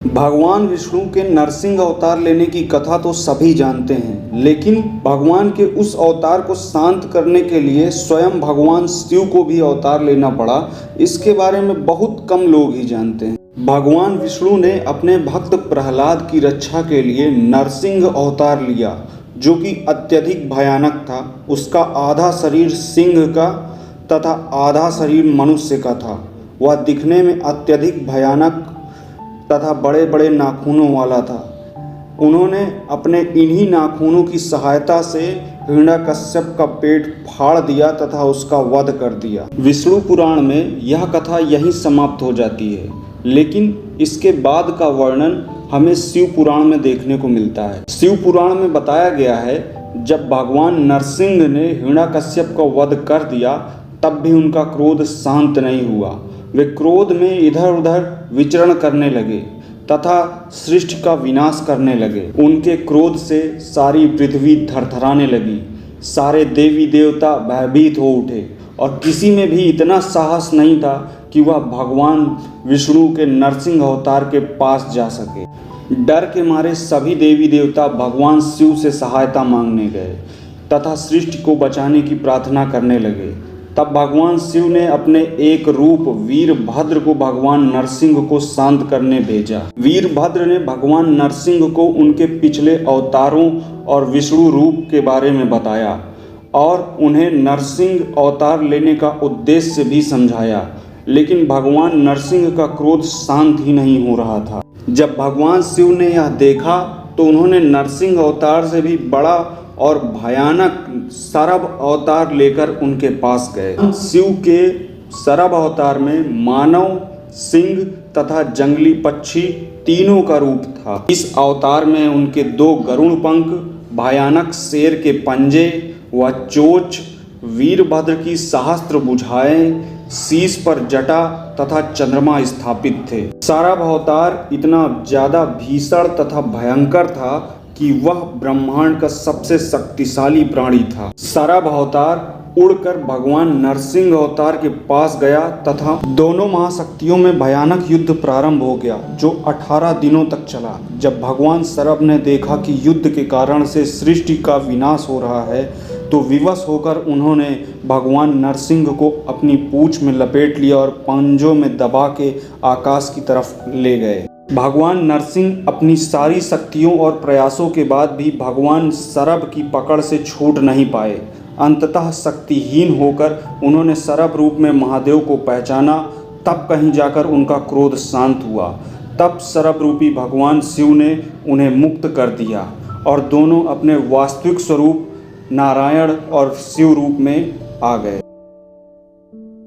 भगवान विष्णु के नरसिंह अवतार लेने की कथा तो सभी जानते हैं, लेकिन भगवान के उस अवतार को शांत करने के लिए स्वयं भगवान शिव को भी अवतार लेना पड़ा, इसके बारे में बहुत कम लोग ही जानते हैं। भगवान विष्णु ने अपने भक्त प्रहलाद की रक्षा के लिए नरसिंह अवतार लिया, जो कि अत्यधिक भयानक था। उसका आधा शरीर सिंह का तथा आधा शरीर मनुष्य का था। वह दिखने में अत्यधिक भयानक तथा बड़े बड़े नाखूनों वाला था। उन्होंने अपने इन्हीं नाखूनों की सहायता से हिरण्यकश्यप का पेट फाड़ दिया तथा उसका वध कर दिया। विष्णु पुराण में यह कथा यहीं समाप्त हो जाती है, लेकिन इसके बाद का वर्णन हमें शिव पुराण में देखने को मिलता है। शिव पुराण में बताया गया है, जब भगवान नरसिंह ने हिरण्यकश्यप का वध कर दिया, तब भी उनका क्रोध शांत नहीं हुआ। वे क्रोध में इधर उधर विचरण करने लगे तथा सृष्टि का विनाश करने लगे। उनके क्रोध से सारी पृथ्वी थरथराने लगी। सारे देवी देवता भयभीत हो उठे और किसी में भी इतना साहस नहीं था कि वह भगवान विष्णु के नरसिंह अवतार के पास जा सके। डर के मारे सभी देवी देवता भगवान शिव से सहायता मांगने गए तथा सृष्टि को बचाने की प्रार्थना करने लगे। तब भगवान शिव ने अपने एक रूप वीरभद्र को भगवान नरसिंह को शांत करने भेजा। वीरभद्र ने भगवान नरसिंह को उनके पिछले अवतारों और विष्णु रूप के बारे में बताया और उन्हें नरसिंह अवतार लेने का उद्देश्य भी समझाया, लेकिन भगवान नरसिंह का क्रोध शांत ही नहीं हो रहा था। जब भगवान शिव ने यह देखा तो उन्होंने नरसिंह अवतार से भी बड़ा और भयानक सरभ अवतार लेकर उनके पास गए। शिव के सरभ अवतार में मानव, सिंह तथा जंगली पक्षी तीनों का रूप था। इस अवतार में उनके 2 गरुड़ पंख, भयानक शेर के पंजे व चोंच, वीरभद्र की सहस्त्र भुजाएं, शीश पर जटा तथा चंद्रमा स्थापित थे। सरभ अवतार इतना ज्यादा भीषण तथा भयंकर था कि वह ब्रह्मांड का सबसे शक्तिशाली प्राणी था। सरभ अवतार उड़कर भगवान नरसिंह अवतार के पास गया तथा दोनों महाशक्तियों में भयानक युद्ध प्रारंभ हो गया, जो 18 दिनों तक चला। जब भगवान सरभ ने देखा कि युद्ध के कारण से सृष्टि का विनाश हो रहा है, तो विवश होकर उन्होंने भगवान नरसिंह को अपनी पूंछ में लपेट लिया और पंजों में दबा के आकाश की तरफ ले गए। भगवान नरसिंह अपनी सारी शक्तियों और प्रयासों के बाद भी भगवान सरभ की पकड़ से छूट नहीं पाए। अंततः शक्तिहीन होकर उन्होंने सरभ रूप में महादेव को पहचाना। तब कहीं जाकर उनका क्रोध शांत हुआ। तब सरभ रूपी भगवान शिव ने उन्हें मुक्त कर दिया और दोनों अपने वास्तविक स्वरूप नारायण और शिव रूप में आ गए।